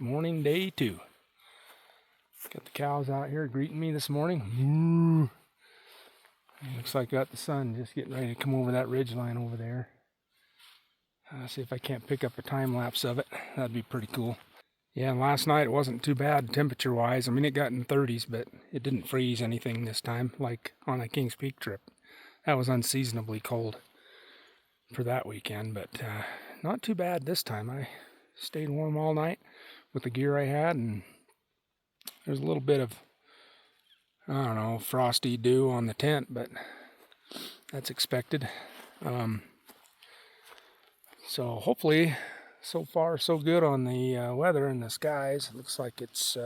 morning, day 2. Got the cows out here greeting me this morning. Moo. Looks like I got the sun just getting ready to come over that ridge line over there. See if I can't pick up a time lapse of it. That'd be pretty cool. Yeah, and last night it wasn't too bad temperature wise. I mean, it got in 30s, but it didn't freeze anything this time like on a Kings Peak trip. That was unseasonably cold for that weekend, but not too bad this time. I stayed warm all night with the gear I had, and there's a little bit of, I don't know, frosty dew on the tent, but that's expected. So hopefully, so far so good on the weather and the skies. It looks like it's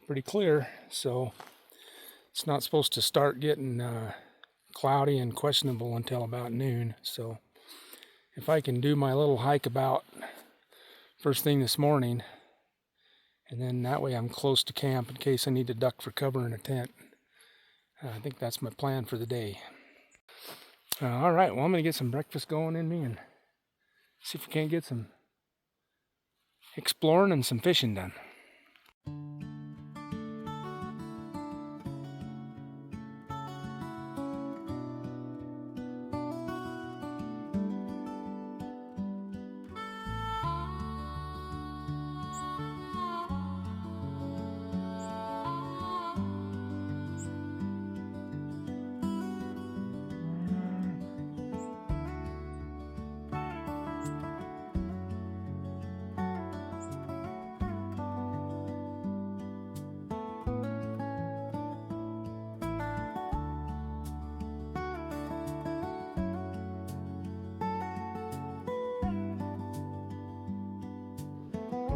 pretty clear, so it's not supposed to start getting cloudy and questionable until about noon. So if I can do my little hike about first thing this morning, and then that way I'm close to camp in case I need to duck for cover in a tent. I think that's my plan for the day. All right, well, I'm going to get some breakfast going in me and see if we can't get some exploring and some fishing done.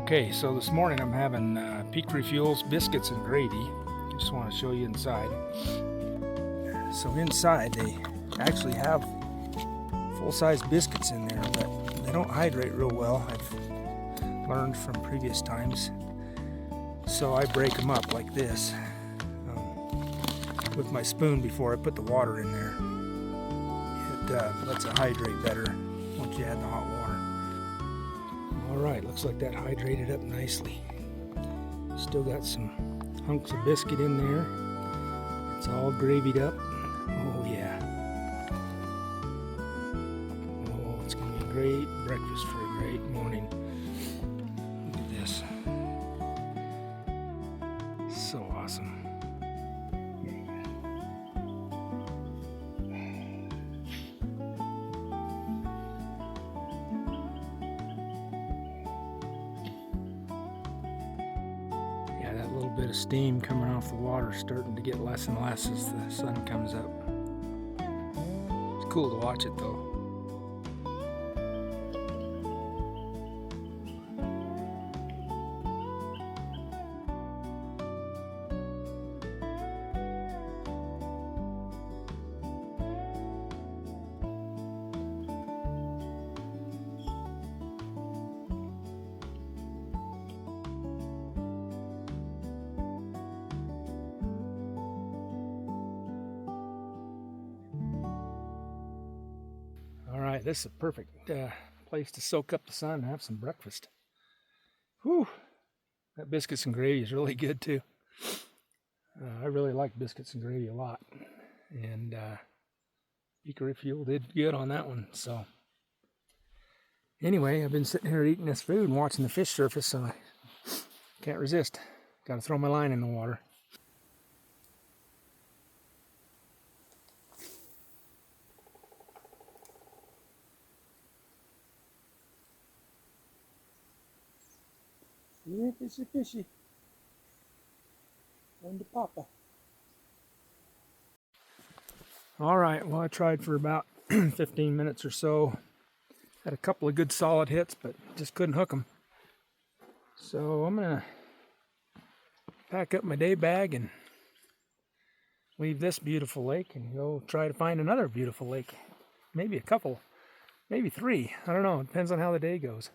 Okay, so this morning I'm having Peak Refuels biscuits and gravy. I just want to show you inside. So inside they actually have full-size biscuits in there, but they don't hydrate real well, I've learned from previous times. So I break them up like this with my spoon before I put the water in there. It lets it hydrate better once you add the hot water. Alright, looks like that hydrated up nicely. Still got some hunks of biscuit in there. It's all gravied up. Oh yeah. Oh, it's going to be a great breakfast for a great morning. Look at this. So awesome. Bit of steam coming off the water, starting to get less and less as the sun comes up. It's cool to watch it though. Alright, this is a perfect place to soak up the sun and have some breakfast. Whew! That biscuits and gravy is really good too. I really like biscuits and gravy a lot. And Peak Refuel did good on that one. So anyway, I've been sitting here eating this food and watching the fish surface, so I can't resist. Got to throw my line in the water. Yeah, fishy, fishy. Going to Papa. Alright, well I tried for about 15 minutes or so. Had a couple of good solid hits, but just couldn't hook them. So I'm going to pack up my day bag and leave this beautiful lake and go try to find another beautiful lake. Maybe a couple, maybe 3. I don't know, it depends on how the day goes.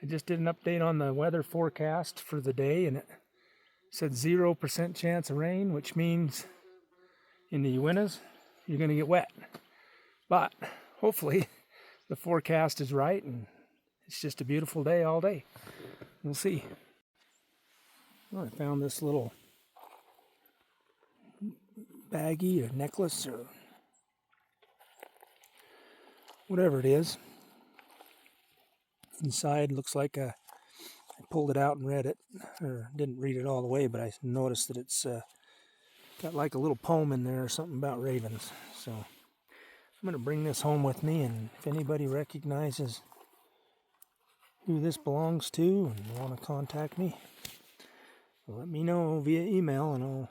I just did an update on the weather forecast for the day, and it said 0% chance of rain, which means in the Uintas, you're going to get wet. But hopefully the forecast is right, and it's just a beautiful day all day. We'll see. Well, I found this little baggie or necklace or whatever it is. Inside looks like I pulled it out and read it, or didn't read it all the way, but I noticed that it's got like a little poem in there or something about ravens. So I'm going to bring this home with me, and if anybody recognizes who this belongs to and want to contact me, let me know via email and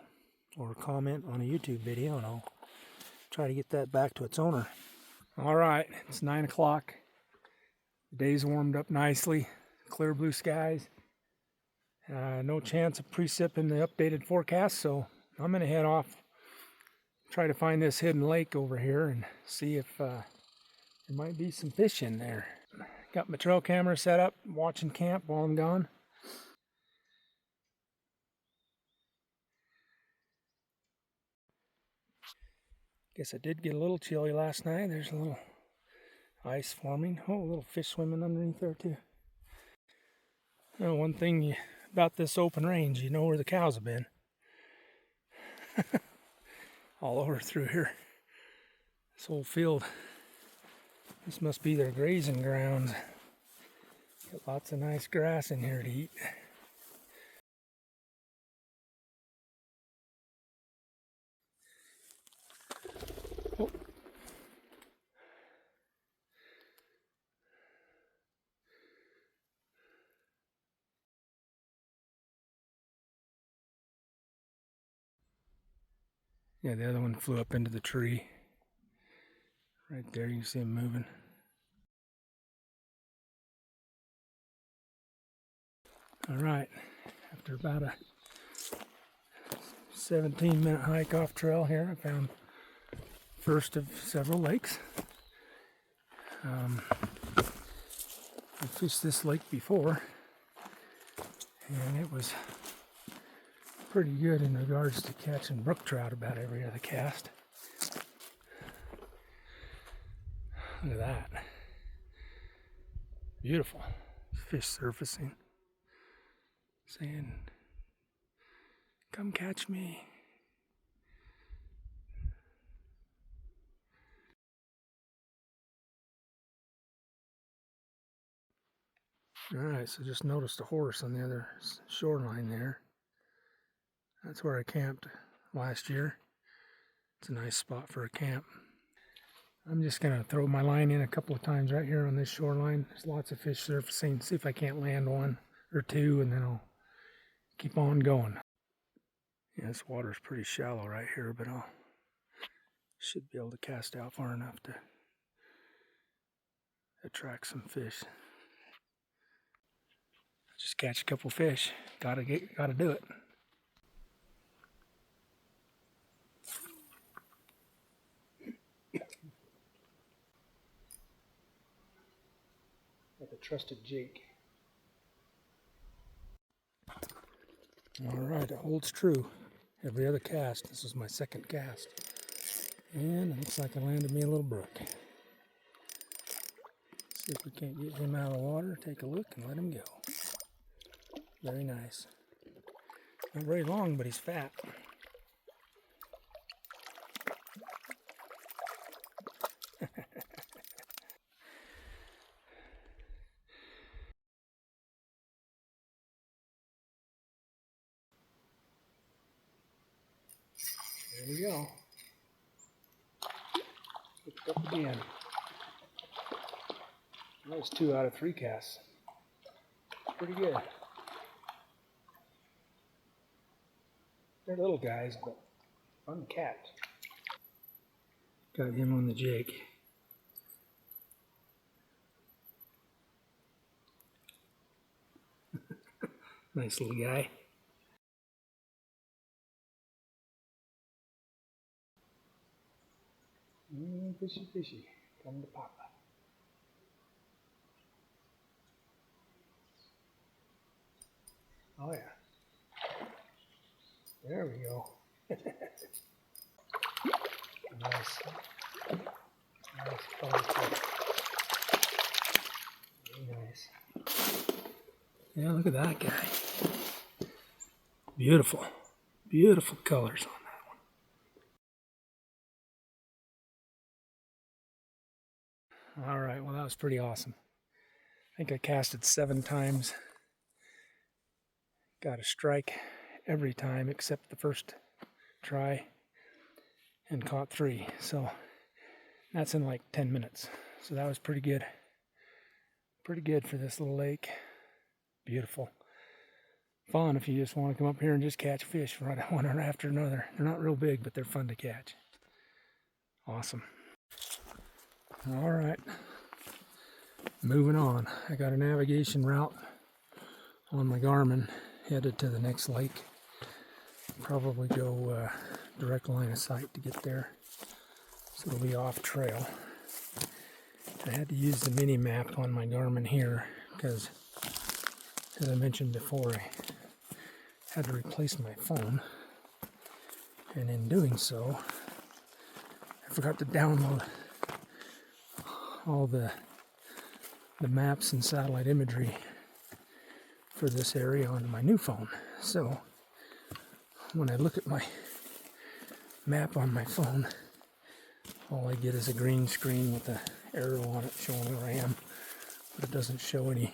or comment on a YouTube video, and I'll try to get that back to its owner. All right, it's 9 o'clock. The day's warmed up nicely. Clear blue skies. No chance of precip in the updated forecast, so I'm going to head off, try to find this hidden lake over here and see if there might be some fish in there. Got my trail camera set up, watching camp while I'm gone. Guess I did get a little chilly last night. There's a little ice forming. Oh, a little fish swimming underneath there too. One thing about this open range, you know where the cows have been. All over through here. This whole field. This must be their grazing grounds. Got lots of nice grass in here to eat. Oh. Yeah, the other one flew up into the tree. Right there, you can see him moving. All right, after about a 17-minute hike off trail here, I found first of several lakes. I fished this lake before, and it was pretty good in regards to catching brook trout about every other cast. Look at that. Beautiful. Fish surfacing. Saying, come catch me. Alright, so just noticed a horse on the other shoreline there. That's where I camped last year. It's a nice spot for a camp. I'm just going to throw my line in a couple of times right here on this shoreline. There's lots of fish surfacing. See if I can't land one or two, and then I'll keep on going. Yeah, this water's pretty shallow right here, but I should be able to cast out far enough to attract some fish. Just catch a couple fish. Gotta do it. Like a trusted Jake. Alright, it holds true. Every other cast. This is my second cast. And it looks like I landed me a little brook. See if we can't get him out of the water. Take a look and let him go. Very nice. Not very long, but he's fat. There we go. Picked up again. That was 2 out of 3 casts. Pretty good. They're little guys, but fun to catch. Got him on the Jake. Nice little guy. Fishy, fishy. Come to Papa. Oh yeah. There we go. Nice. Nice color. Very nice. Yeah, look at that guy. Beautiful. Beautiful colors on that one. All right, well, that was pretty awesome. I think I casted 7 times. Got a strike every time except the first try and caught 3. So that's in like 10 minutes. So that was pretty good. Pretty good for this little lake. Beautiful. Fun if you just want to come up here and just catch fish one after another. They're not real big, but they're fun to catch. Awesome. All right. Moving on. I got a navigation route on my Garmin headed to the next lake. Probably go direct line of sight to get there. So it'll be off trail. I had to use the mini map on my Garmin here because, as I mentioned before, I had to replace my phone, and in doing so I forgot to download all the maps and satellite imagery for this area onto my new phone. So when I look at my map on my phone, all I get is a green screen with an arrow on it showing where I am, but it doesn't show any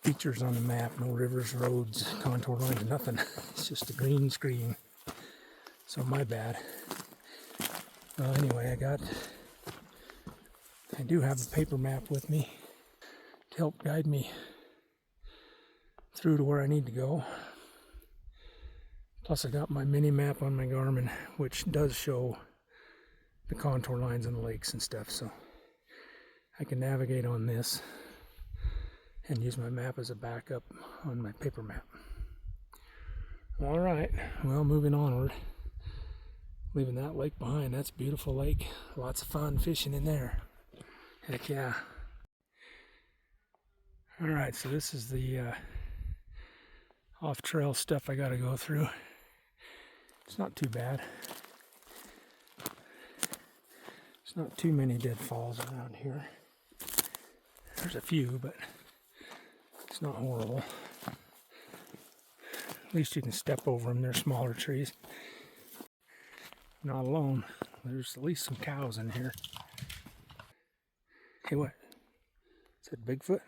features on the map, no rivers, roads, contour lines, nothing. It's just a green screen. So my bad. Well, anyway, I do have a paper map with me to help guide me through to where I need to go. Plus I got my mini map on my Garmin, which does show the contour lines on the lakes and stuff, so I can navigate on this and use my map as a backup on my paper map. All right, well, moving onward, leaving that lake behind. That's a beautiful lake. Lots of fun fishing in there. Heck yeah. All right, so this is the off-trail stuff I got to go through. It's not too bad. There's not too many deadfalls around here. There's a few, but it's not horrible. At least you can step over them. They're smaller trees. Not alone. There's at least some cows in here. Hey, what? Is that Bigfoot?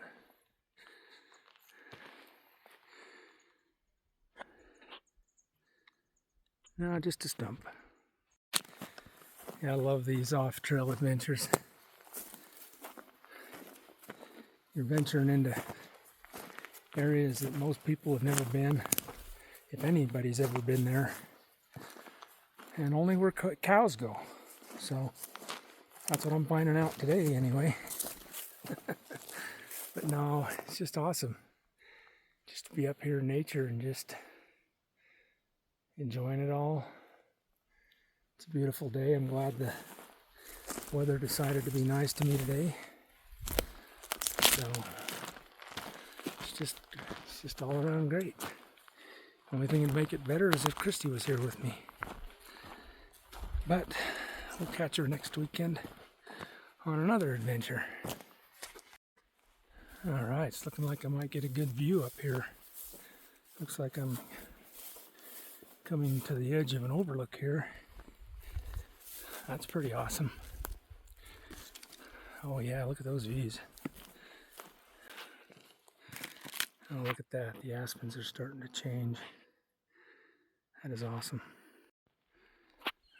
No, just a stump. Yeah, I love these off-trail adventures. You're venturing into areas that most people have never been, if anybody's ever been there, and only where cows go. So that's what I'm finding out today anyway. But no, it's just awesome just to be up here in nature and just enjoying it all. It's a beautiful day. I'm glad the weather decided to be nice to me today. So it's just all around great. Only thing that'd make it better is if Christy was here with me. But we'll catch her next weekend on another adventure. All right, it's looking like I might get a good view up here. Looks like I'm coming to the edge of an overlook here. That's pretty awesome. Oh yeah, look at those views. Oh, look at that. The aspens are starting to change. That is awesome.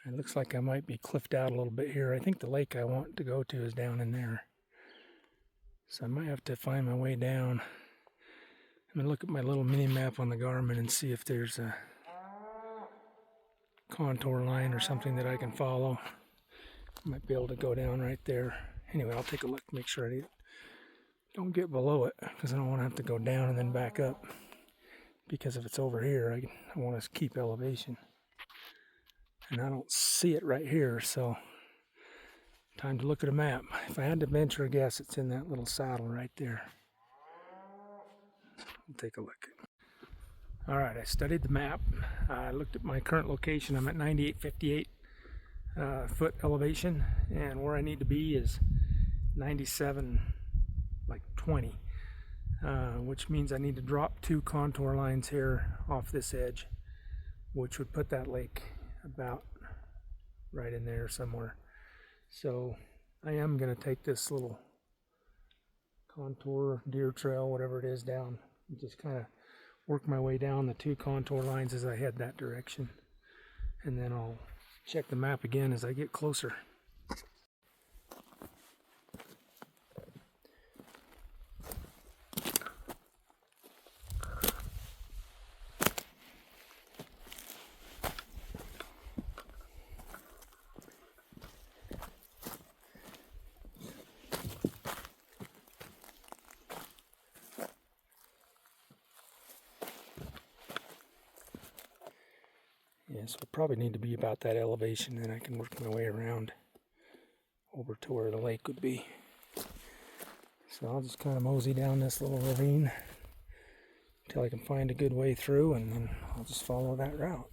It looks like I might be cliffed out a little bit here. I think the lake I want to go to is down in there. So I might have to find my way down. I'm going to look at my little mini map on the Garmin and see if there's a contour line or something that I can follow. I might be able to go down right there. Anyway, I'll take a look, make sure I don't get below it, because I don't want to have to go down and then back up. Because if it's over here, I want to keep elevation. And I don't see it right here, so time to look at a map. If I had to venture a guess, it's in that little saddle right there. We'll take a look. All right, I studied the map. I looked at my current location. I'm at 9858 foot elevation, and where I need to be is 97, like 20. which means I need to drop 2 contour lines here off this edge, which would put that lake about right in there somewhere. So I am going to take this little contour, deer trail, whatever it is, down and just kind of work my way down the 2 contour lines as I head that direction, and then I'll check the map again as I get closer. Yes, we'll probably need to be about that elevation, then I can work my way around over to where the lake would be. So I'll just kind of mosey down this little ravine until I can find a good way through, and then I'll just follow that route.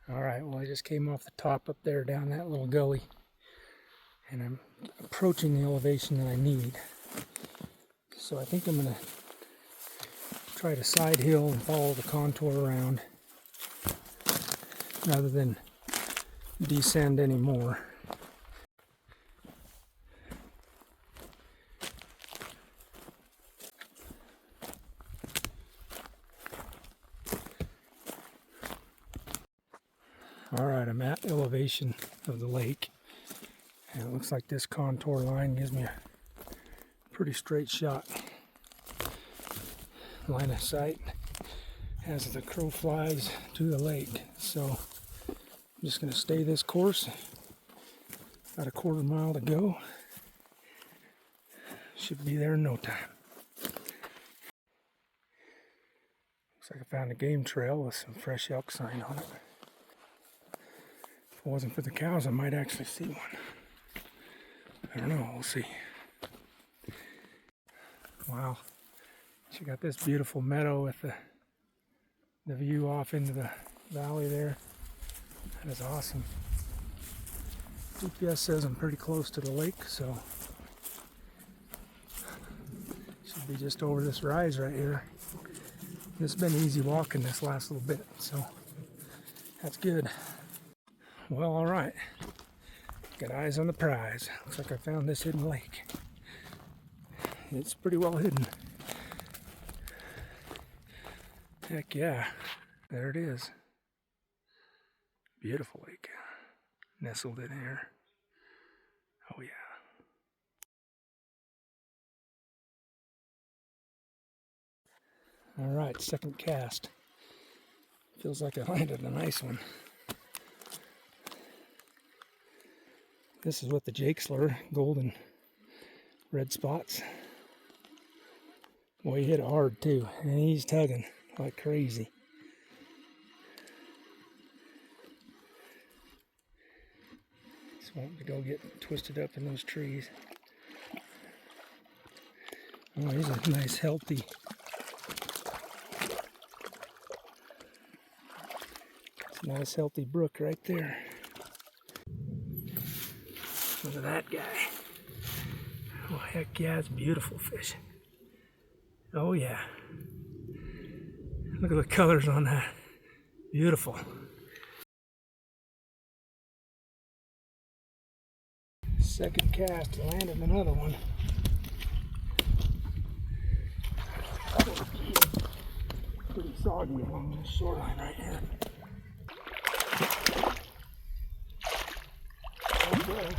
Alright, well I just came off the top up there down that little gully, and I'm approaching the elevation that I need. So I think I'm going to try to side hill and follow the contour around rather than descend anymore. Alright, I'm at elevation of the lake, and it looks like this contour line gives me a pretty straight shot. Line of sight as the crow flies to the lake. So I'm just going to stay this course. About a 1/4 mile to go. Should be there in no time. Looks like I found a game trail with some fresh elk sign on it. If it wasn't for the cows, I might actually see one. I don't know, we'll see. Wow. You got this beautiful meadow with the view off into the valley there. That is awesome. GPS says I'm pretty close to the lake, so should be just over this rise right here. It's been easy walking this last little bit, so that's good. Well, all right. Got eyes on the prize. Looks like I found this hidden lake. It's pretty well hidden. Heck yeah, there it is. Beautiful lake, nestled in here. Oh yeah. All right, second cast. Feels like I landed a nice one. This is with the Jake slur, golden red spots. Boy, he hit it hard too, and he's tugging like crazy. Just wanting to go get twisted up in those trees. Oh, he's a nice healthy. It's a nice healthy brook right there. Look at that guy. Oh heck yeah, it's beautiful fish. Oh yeah. Look at the colors on that. Beautiful. Second cast, landed another one. Pretty soggy along this shoreline right here. Okay.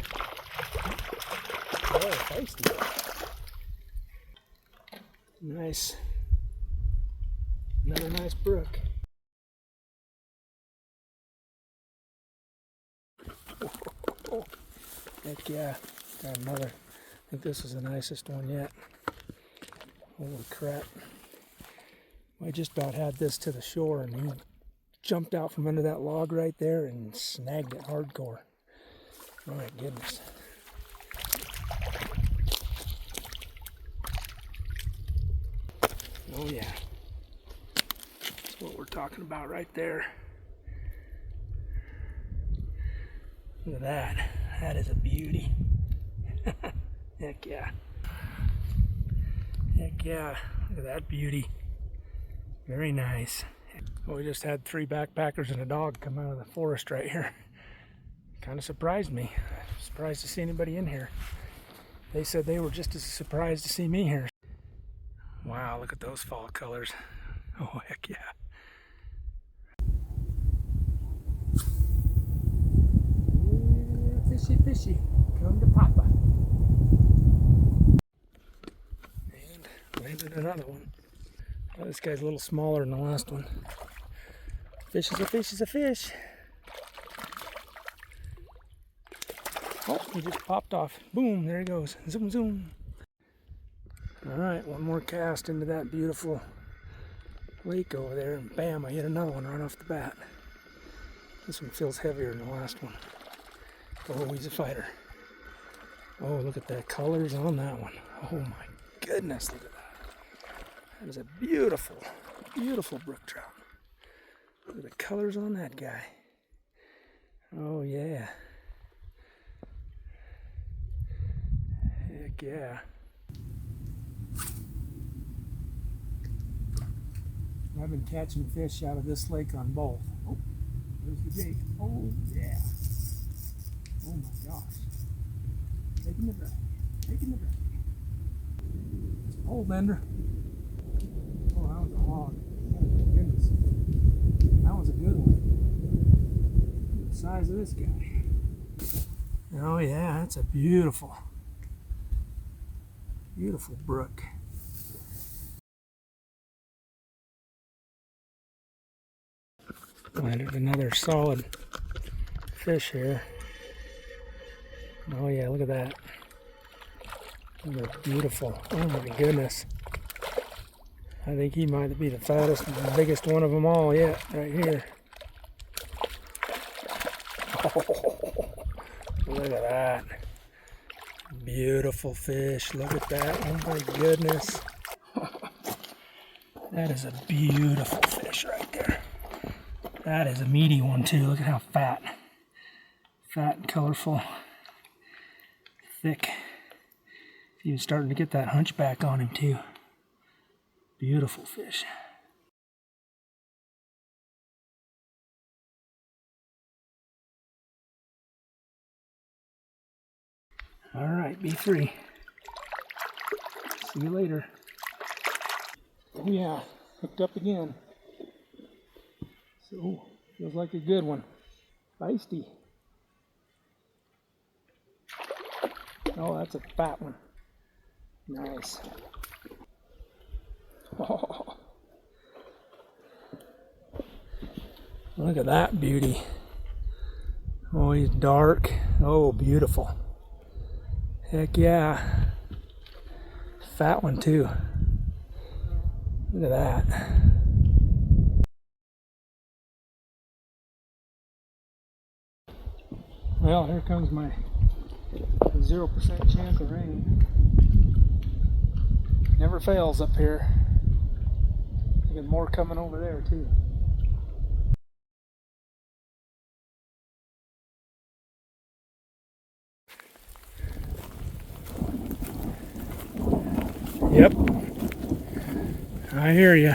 Oh, feisty. Nice. Another nice brook. Oh, heck yeah. Got another. I think this is the nicest one yet. Holy crap. I just about had this to the shore, and he jumped out from under that log right there and snagged it hardcore. Oh my goodness. Oh yeah. That's what we're talking about right there. Look at that. That is a beauty. Heck yeah. Heck yeah, look at that beauty. Very nice. Well, we just had 3 backpackers and a dog come out of the forest right here. Kind of surprised me. Surprised to see anybody in here. They said they were just as surprised to see me here. Wow, look at those fall colors. Oh, heck yeah. Fishy, fishy. Come to Papa. And landed another one. Oh, this guy's a little smaller than the last one. Fish is a fish is a fish. Oh, he just popped off. Boom, there he goes. Zoom, zoom. Alright, one more cast into that beautiful lake over there, and bam, I hit another one right off the bat. This one feels heavier than the last one. Oh, he's a fighter. Oh, look at the colors on that one. Oh my goodness, look at that. That is a beautiful, beautiful brook trout. Look at the colors on that guy. Oh yeah. Heck yeah. I've been catching fish out of this lake on both. Oh, there's the bait. Oh yeah. Oh my gosh. Taking the drag. Taking the drag. Pole bender. Oh, that was a hog. Oh my goodness. That was a good one. Look at the size of this guy. Oh yeah, that's a beautiful, beautiful brook. Landed another solid fish here. Oh yeah, look at that. They're beautiful. Oh my goodness. I think he might be the fattest and the biggest one of them all yet, right here. Oh, look at that. Beautiful fish. Look at that. Oh my goodness. That is a beautiful fish right there. That is a meaty one too. Look at how fat. Fat and colorful. Thick. Even starting to get that hunchback on him too. Beautiful fish. All right, B3. See you later. Oh yeah, hooked up again. So, feels like a good one. Feisty. Oh, that's a fat one. Nice. Oh. Look at that beauty. Oh, he's dark. Oh, beautiful. Heck yeah. Fat one too. Look at that. Well, here comes my 0% chance of rain. Never fails up here. I got more coming over there too. Yep. I hear you.